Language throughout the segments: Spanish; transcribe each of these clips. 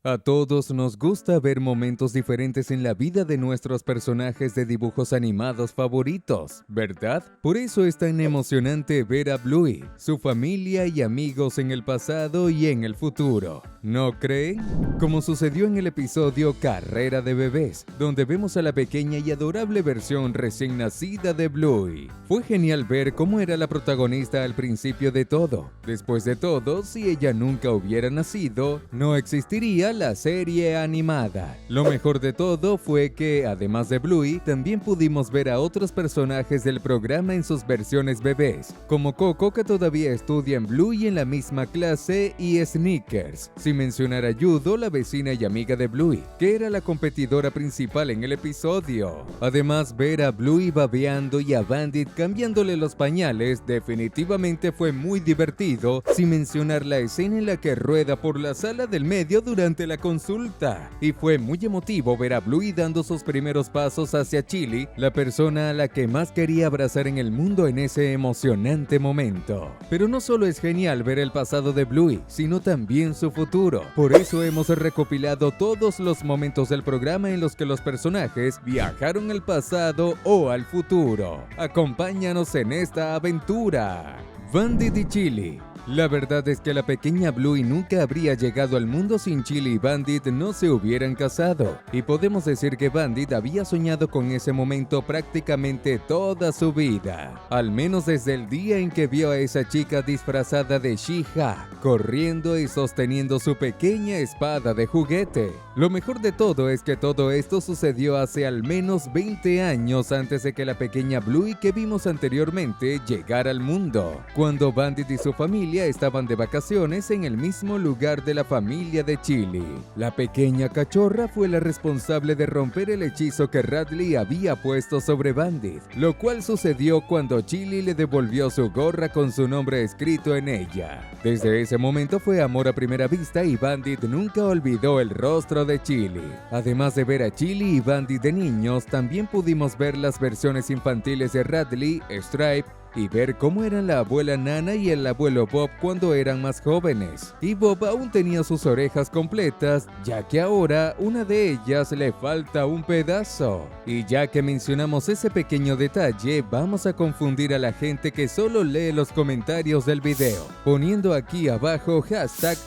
A todos nos gusta ver momentos diferentes en la vida de nuestros personajes de dibujos animados favoritos, ¿verdad? Por eso es tan emocionante ver a Bluey, su familia y amigos en el pasado y en el futuro, ¿no creen? Como sucedió en el episodio Carrera de Bebés, donde vemos a la pequeña y adorable versión recién nacida de Bluey. Fue genial ver cómo era la protagonista al principio de todo. Después de todo, si ella nunca hubiera nacido, no existiría la serie animada. Lo mejor de todo fue que, además de Bluey, también pudimos ver a otros personajes del programa en sus versiones bebés, como Coco, que todavía estudia en Bluey en la misma clase, y Snickers, sin mencionar a Judo, la vecina y amiga de Bluey, que era la competidora principal en el episodio. Además, ver a Bluey babeando y a Bandit cambiándole los pañales definitivamente fue muy divertido, sin mencionar la escena en la que rueda por la sala del medio durante la consulta. Y fue muy emotivo ver a Bluey dando sus primeros pasos hacia Chili, la persona a la que más quería abrazar en el mundo en ese emocionante momento. Pero no solo es genial ver el pasado de Bluey, sino también su futuro. Por eso hemos recopilado todos los momentos del programa en los que los personajes viajaron al pasado o al futuro. Acompáñanos en esta aventura. Bandit y Chili. La verdad es que la pequeña Bluey nunca habría llegado al mundo sin Chili y Bandit no se hubieran casado. Y podemos decir que Bandit había soñado con ese momento prácticamente toda su vida. Al menos desde el día en que vio a esa chica disfrazada de She-Ra, corriendo y sosteniendo su pequeña espada de juguete. Lo mejor de todo es que todo esto sucedió hace al menos 20 años antes de que la pequeña Bluey que vimos anteriormente llegara al mundo, cuando Bandit y su familia estaban de vacaciones en el mismo lugar de la familia de Chili. La pequeña cachorra fue la responsable de romper el hechizo que Radley había puesto sobre Bandit, lo cual sucedió cuando Chili le devolvió su gorra con su nombre escrito en ella. Desde ese momento fue amor a primera vista y Bandit nunca olvidó el rostro de Chili. Además de ver a Chili y Bandit de niños, también pudimos ver las versiones infantiles de Radley, Stripe, y ver cómo eran la abuela Nana y el abuelo Bob cuando eran más jóvenes. Y Bob aún tenía sus orejas completas, ya que ahora una de ellas le falta un pedazo. Y ya que mencionamos ese pequeño detalle, vamos a confundir a la gente que solo lee los comentarios del video, poniendo aquí abajo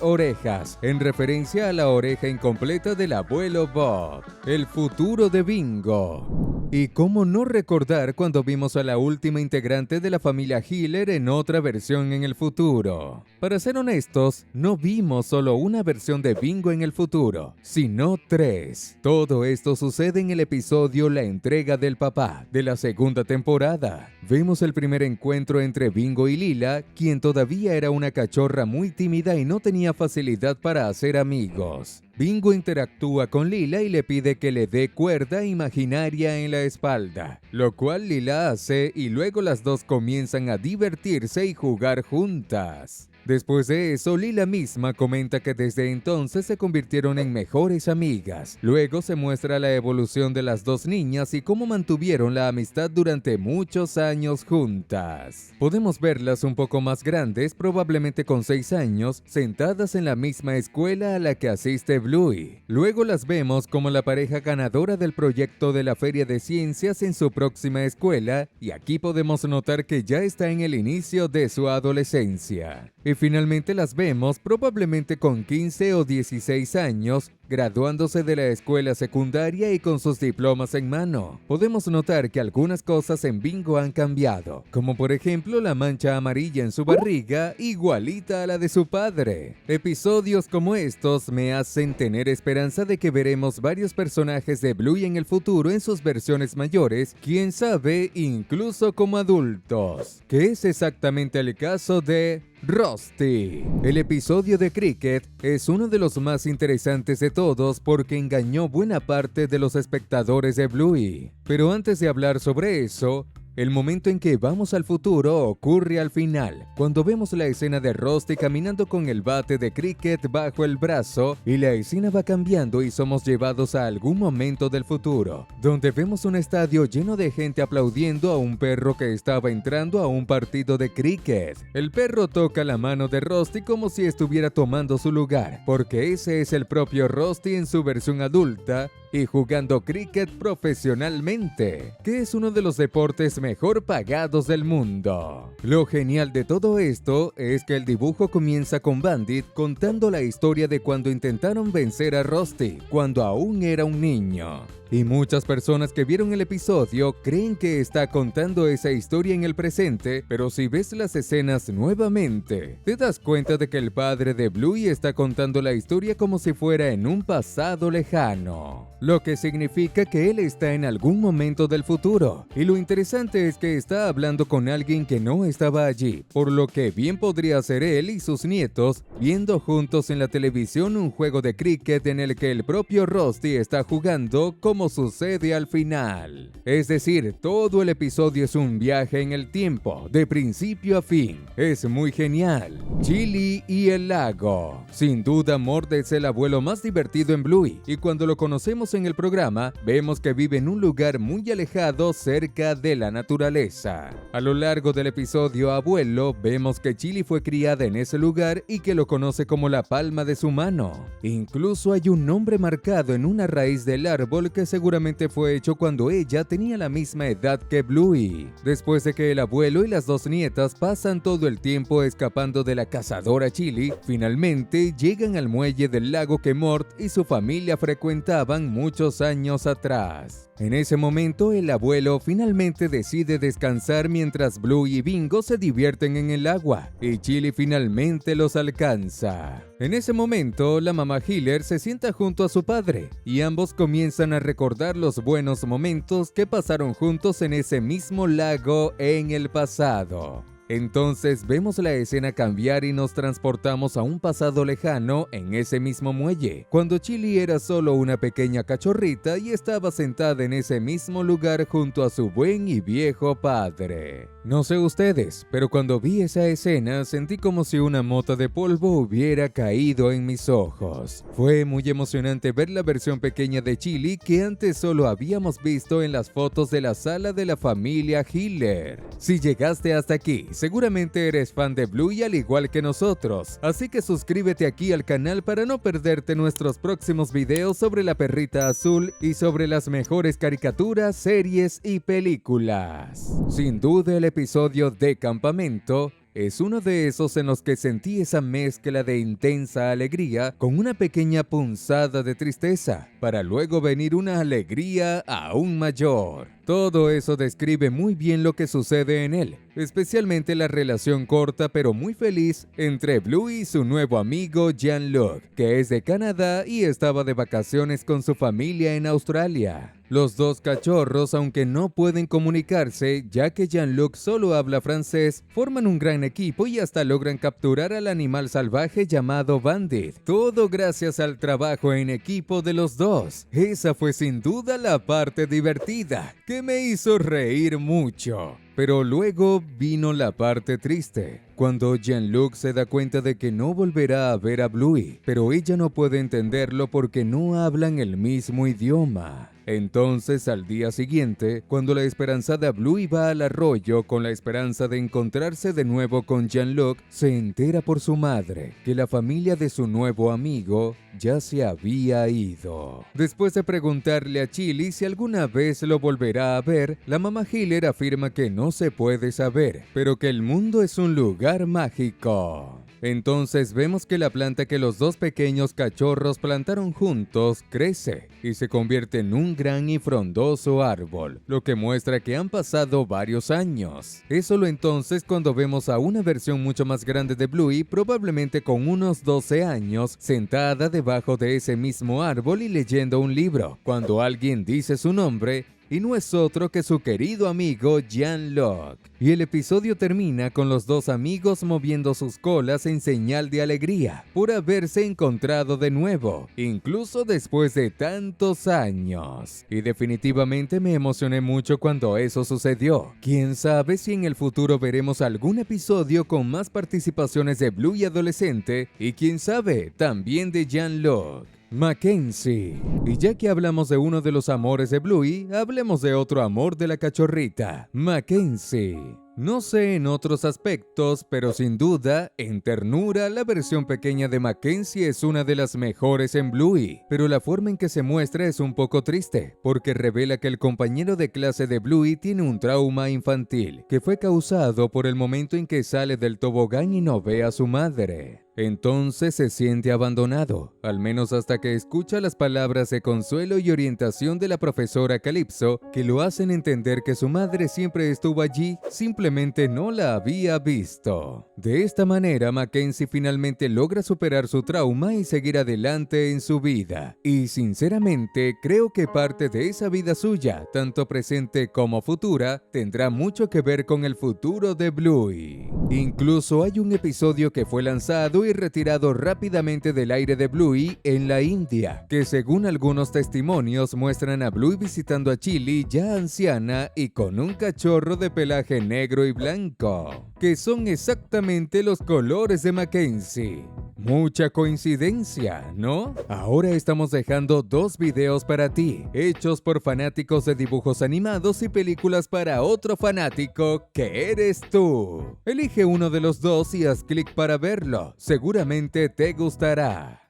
#orejas, en referencia a la oreja incompleta del abuelo Bob. El futuro de Bingo. Y cómo no recordar cuando vimos a la última integrante de la familia Hiller en otra versión en el futuro. Para ser honestos, no vimos solo una versión de Bingo en el futuro, sino 3. Todo esto sucede en el episodio La entrega del papá, de la segunda temporada. Vemos el primer encuentro entre Bingo y Lila, quien todavía era una cachorra muy tímida y no tenía facilidad para hacer amigos. Bingo interactúa con Lila y le pide que le dé cuerda imaginaria en la espalda, lo cual Lila hace y luego las dos comienzan a divertirse y jugar juntas. Después de eso, Lila misma comenta que desde entonces se convirtieron en mejores amigas. Luego se muestra la evolución de las dos niñas y cómo mantuvieron la amistad durante muchos años juntas. Podemos verlas un poco más grandes, probablemente con 6 años, sentadas en la misma escuela a la que asiste Bluey. Luego las vemos como la pareja ganadora del proyecto de la Feria de Ciencias en su próxima escuela, y aquí podemos notar que ya está en el inicio de su adolescencia. Y finalmente las vemos probablemente con 15 o 16 años, graduándose de la escuela secundaria y con sus diplomas en mano. Podemos notar que algunas cosas en Bingo han cambiado, como por ejemplo la mancha amarilla en su barriga, igualita a la de su padre. Episodios como estos me hacen tener esperanza de que veremos varios personajes de Bluey en el futuro en sus versiones mayores, quién sabe, incluso como adultos, que es exactamente el caso de Rusty. El episodio de Cricket es uno de los más interesantes de todos porque engañó buena parte de los espectadores de Bluey. Pero antes de hablar sobre eso, El momento en que vamos al futuro ocurre al final, cuando vemos la escena de Rusty caminando con el bate de cricket bajo el brazo y la escena va cambiando y somos llevados a algún momento del futuro, donde vemos un estadio lleno de gente aplaudiendo a un perro que estaba entrando a un partido de cricket. El perro toca la mano de Rusty como si estuviera tomando su lugar, porque ese es el propio Rusty en su versión adulta y jugando cricket profesionalmente, que es uno de los deportes mejor pagados del mundo. Lo genial de todo esto es que el dibujo comienza con Bandit contando la historia de cuando intentaron vencer a Rusty, cuando aún era un niño. Y muchas personas que vieron el episodio creen que está contando esa historia en el presente, pero si ves las escenas nuevamente, te das cuenta de que el padre de Bluey está contando la historia como si fuera en un pasado lejano, lo que significa que él está en algún momento del futuro. Y lo interesante es que está hablando con alguien que no estaba allí, por lo que bien podría ser él y sus nietos viendo juntos en la televisión un juego de cricket en el que el propio Rusty está jugando como sucede al final. Es decir, todo el episodio es un viaje en el tiempo, de principio a fin. Es muy genial. Chili y el lago. Sin duda, Mort es el abuelo más divertido en Bluey, y cuando lo conocemos en el programa, vemos que vive en un lugar muy alejado cerca de la naturaleza. A lo largo del episodio Abuelo, vemos que Chili fue criada en ese lugar y que lo conoce como la palma de su mano. Incluso hay un nombre marcado en una raíz del árbol que seguramente fue hecho cuando ella tenía la misma edad que Bluey. Después de que el abuelo y las dos nietas pasan todo el tiempo escapando de la cazadora Chili, finalmente llegan al muelle del lago que Mort y su familia frecuentaban muchos años atrás. En ese momento, el abuelo finalmente decide descansar mientras Bluey y Bingo se divierten en el agua, y Chili finalmente los alcanza. En ese momento, la mamá Hiller se sienta junto a su padre, y ambos comienzan a recordar los buenos momentos que pasaron juntos en ese mismo lago en el pasado. Entonces vemos la escena cambiar y nos transportamos a un pasado lejano en ese mismo muelle, cuando Chili era solo una pequeña cachorrita y estaba sentada en ese mismo lugar junto a su buen y viejo padre. No sé ustedes, pero cuando vi esa escena sentí como si una mota de polvo hubiera caído en mis ojos. Fue muy emocionante ver la versión pequeña de Chili que antes solo habíamos visto en las fotos de la sala de la familia Hiller. Si llegaste hasta aquí, seguramente eres fan de Bluey al igual que nosotros, así que suscríbete aquí al canal para no perderte nuestros próximos videos sobre la perrita azul y sobre las mejores caricaturas, series y películas. Sin duda, el episodio de Campamento es uno de esos en los que sentí esa mezcla de intensa alegría con una pequeña punzada de tristeza, para luego venir una alegría aún mayor. Todo eso describe muy bien lo que sucede en él, especialmente la relación corta pero muy feliz entre Bluey y su nuevo amigo Jean-Luc, que es de Canadá y estaba de vacaciones con su familia en Australia. Los dos cachorros, aunque no pueden comunicarse, ya que Jean-Luc solo habla francés, forman un gran equipo y hasta logran capturar al animal salvaje llamado Bandit. Todo gracias al trabajo en equipo de los dos. Esa fue sin duda la parte divertida, que me hizo reír mucho. Pero luego vino la parte triste, cuando Jean-Luc se da cuenta de que no volverá a ver a Bluey, pero ella no puede entenderlo porque no hablan el mismo idioma. Entonces, al día siguiente, cuando la esperanzada Bluey va al arroyo con la esperanza de encontrarse de nuevo con Jean-Luc, se entera por su madre que la familia de su nuevo amigo ya se había ido. Después de preguntarle a Chili si alguna vez lo volverá a ver, la mamá Hiller afirma que no se puede saber, pero que el mundo es un lugar mágico. Entonces vemos que la planta que los dos pequeños cachorros plantaron juntos crece y se convierte en un gran y frondoso árbol, lo que muestra que han pasado varios años. Es solo entonces cuando vemos a una versión mucho más grande de Bluey, probablemente con unos 12 años, sentada debajo de ese mismo árbol y leyendo un libro, cuando alguien dice su nombre y no es otro que su querido amigo Jean-Luc. Y el episodio termina con los dos amigos moviendo sus colas en señal de alegría por haberse encontrado de nuevo, incluso después de tantos años. Y definitivamente me emocioné mucho cuando eso sucedió. Quién sabe si en el futuro veremos algún episodio con más participaciones de Bluey adolescente y quién sabe, también de Jean-Luc. Mackenzie. Y ya que hablamos de uno de los amores de Bluey, hablemos de otro amor de la cachorrita, Mackenzie. No sé en otros aspectos, pero sin duda, en ternura, la versión pequeña de Mackenzie es una de las mejores en Bluey. Pero la forma en que se muestra es un poco triste, porque revela que el compañero de clase de Bluey tiene un trauma infantil, que fue causado por el momento en que sale del tobogán y no ve a su madre. Entonces se siente abandonado, al menos hasta que escucha las palabras de consuelo y orientación de la profesora Calypso, que lo hacen entender que su madre siempre estuvo allí, simplemente no la había visto. De esta manera, Mackenzie finalmente logra superar su trauma y seguir adelante en su vida. Y sinceramente, creo que parte de esa vida suya, tanto presente como futura, tendrá mucho que ver con el futuro de Bluey. Incluso hay un episodio que fue lanzado y retirado rápidamente del aire de Bluey en la India, que según algunos testimonios muestran a Bluey visitando a Chili ya anciana y con un cachorro de pelaje negro y blanco, que son exactamente los colores de Mackenzie. Mucha coincidencia, ¿no? Ahora estamos dejando 2 videos para ti, hechos por fanáticos de dibujos animados y películas para otro fanático que eres tú. Elige uno de los 2 y haz clic para verlo, seguramente te gustará.